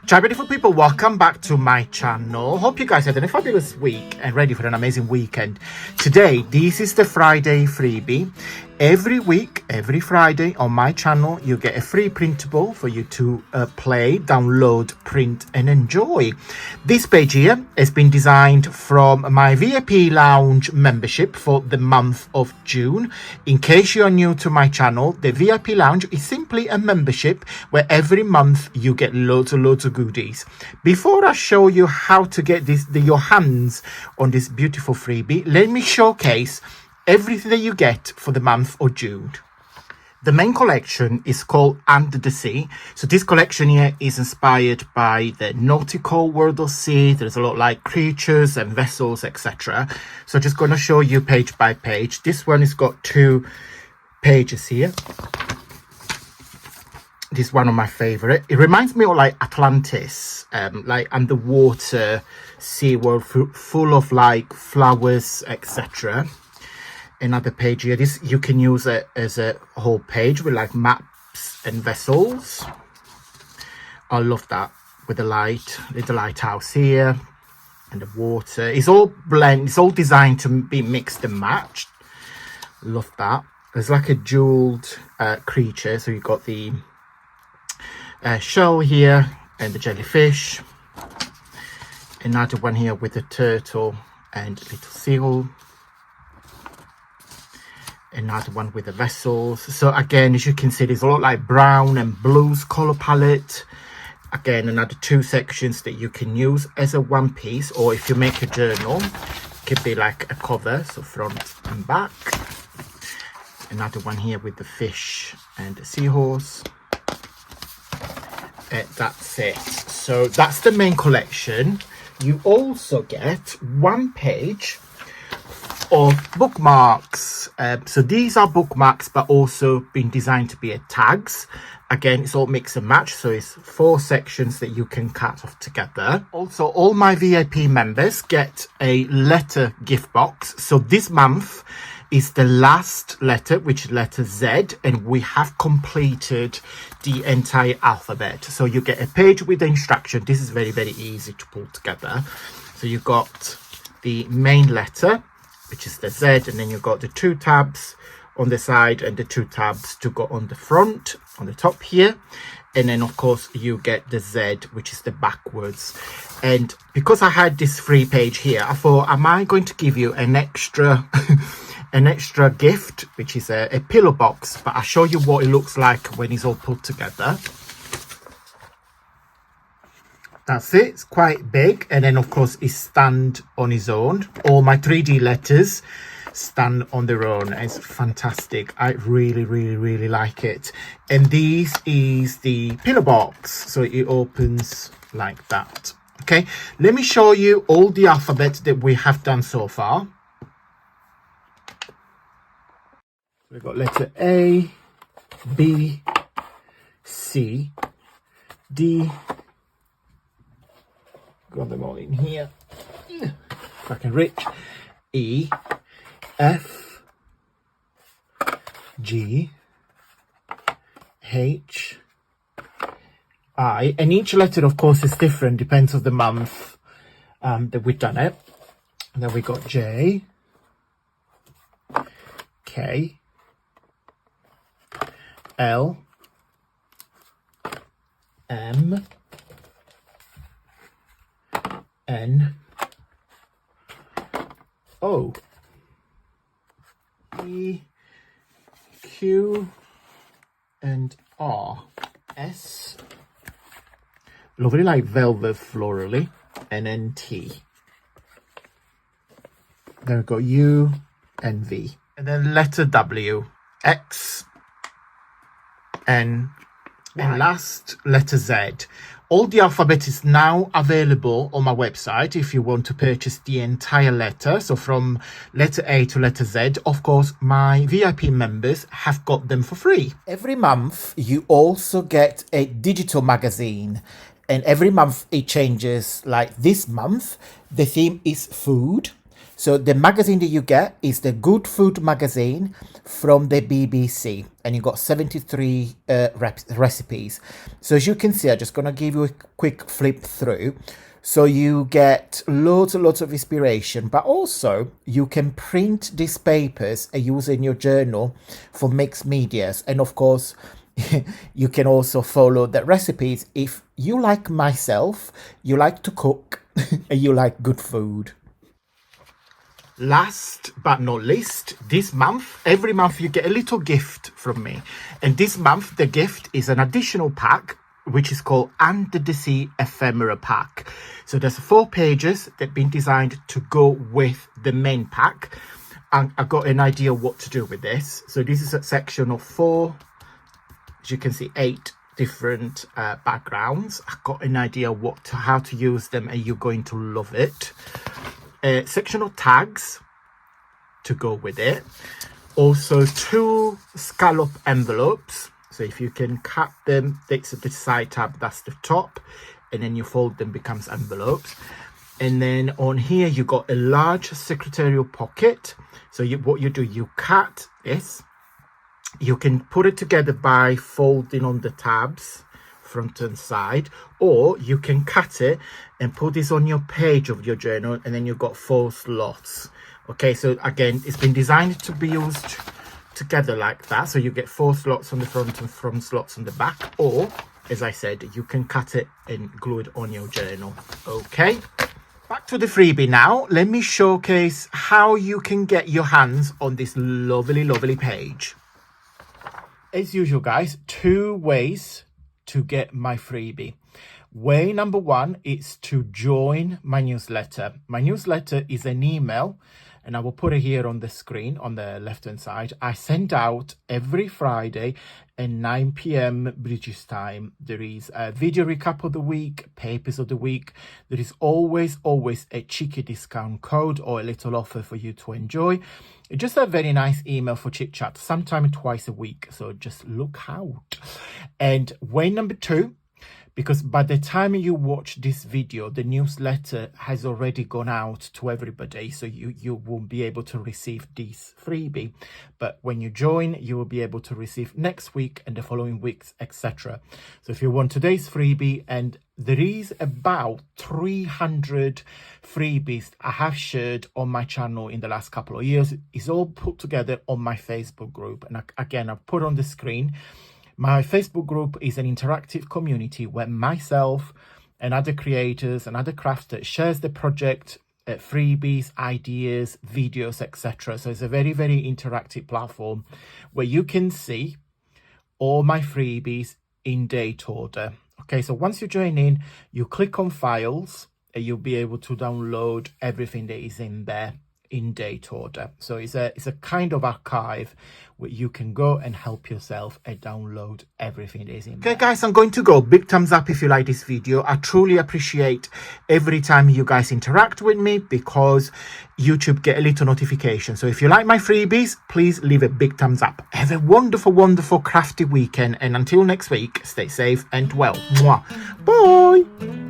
Ciao beautiful people, welcome back to my channel. Hope you guys had a fabulous week and ready for an amazing weekend. Today, this is the Friday freebie. Every week, every Friday on my channel, you get a free printable for you to play, download, print and enjoy. This page here has been designed from my VIP Lounge membership for the month of June. In case you are new to my channel, the VIP Lounge is simply a membership where every month you get loads of goodies. Before I show you how to get your hands on this beautiful freebie, let me showcase everything that you get for the month of June. The main collection is called Under the Sea. So this collection here is inspired by the Nautical world of sea. There's a lot like creatures and vessels, etc. So I'm just going to show you page by page. This one has got 2 pages here. This is one of my favorite. It reminds me of like Atlantis, like underwater sea world full of like flowers, etc. Another page here. This you can use it as a whole page with like maps and vessels. I love that with the lighthouse here and the water. It's all blend. It's all designed to be mixed and matched. Love that. There's like a jeweled creature. So you've got the shell here and the jellyfish. Another one here with the turtle and little seal. Another one with the vessels. So again, as you can see, there's a lot like brown and blues color palette. Again, another 2 sections that you can use as a one piece, or if you make a journal, it could be like a cover, so front and back. Another one here with the fish and the seahorse. That's it. So that's the main collection. You also get 1 page of bookmarks. So these are bookmarks, but also been designed to be tags. Again, it's all mix and match, so it's 4 sections that you can cut off together. Also, all my VIP members get a letter gift box. So this month is the last letter, which is letter Z, and we have completed the entire alphabet. So you get a page with the instruction. This is very easy to pull together. So you got the main letter, which is the Z, and then you've got the 2 tabs on the side and the 2 tabs to go on the front, on the top here. And then of course you get the Z, which is the backwards. And because I had this free page here, I thought, am I going to give you an extra an extra gift, which is a pillow box, but I'll show you what it looks like when it's all put together. That's it. It's quite big, and then of course it stands on its own. All my 3D letters stand on their own. It's fantastic. I really like it. And this is the pillow box, so it opens like that. Okay, let me show you all the alphabet that we have done so far. We've got letter A, B, C, D. Got them all in here. If I can reach. E, F, G, H, I. And each letter, of course, is different. Depends on the month that we've done it. And then we got J, K, L, M, N, O, E, Q, and R, S. Lovely, like velvet florally, and then T. Then we've got U and V. And then letter W, X, N, and last letter Z. All the alphabet is now available on my website if you want to purchase the entire letter. So from letter A to letter Z, of course, my VIP members have got them for free. Every month, you also get a digital magazine. And every month it changes. Like this month, the theme is food. So the magazine that you get is the Good Food magazine from the BBC, and you got 73 recipes. So as you can see, I'm just gonna give you a quick flip through. So you get loads and lots of inspiration, but also you can print these papers and use in your journal for mixed medias. And of course, you can also follow the recipes if you, like myself, you like to cook and you like good food. Last but not least, this month, every month you get a little gift from me. And this month, the gift is an additional pack, which is called Under the Sea Ephemera Pack. So there's 4 pages that have been designed to go with the main pack. And I got an idea what to do with this. So this is a section of 4, as you can see, 8 different backgrounds. I got an idea how to use them, and you're going to love it. Section of tags to go with it. Also 2 scallop envelopes. So if you can cut them, that's the side tab, that's the top, and then you fold them, becomes envelopes. And then on here you got a large secretarial pocket. So what you do, you cut this. You can put it together by folding on the tabs, front and side, or you can cut it and put this on your page of your journal, and then you've got 4 slots. Okay, so again, it's been designed to be used together like that, so you get 4 slots on the front and 4 slots on the back, or as I said, you can cut it and glue it on your journal. Okay, back to the freebie now. Let me showcase how you can get your hands on this lovely page. As usual, guys, 2 ways to get my freebie. Way number 1 is to join my newsletter. My newsletter is an email, and I will put it here on the screen on the left hand side. I send out every Friday at 9 p.m. British time. There is a video recap of the week, papers of the week. There is always a cheeky discount code or a little offer for you to enjoy. It's just a very nice email for chit chat, sometime twice a week. So just look out. And way number 2, because by the time you watch this video, the newsletter has already gone out to everybody, so you won't be able to receive this freebie. But when you join, you will be able to receive next week and the following weeks, etc. So if you want today's freebie, and there is about 300 freebies I have shared on my channel in the last couple of years. It's all put together on my Facebook group, and again, I've put on the screen. My Facebook group is an interactive community where myself and other creators and other crafters shares the project, freebies, ideas, videos, etc. So it's a very interactive platform where you can see all my freebies in date order. Okay, so once you join in, you click on files and you'll be able to download everything that is in there in date order. So it's a kind of archive where you can go and help yourself and download everything that is in there. Okay guys, I'm going to go. Big thumbs up if you like this video. I truly appreciate every time you guys interact with me, because YouTube get a little notification. So if you like my freebies, please leave a big thumbs up. Have a wonderful crafty weekend, and until next week, stay safe and well. Mwah. Bye.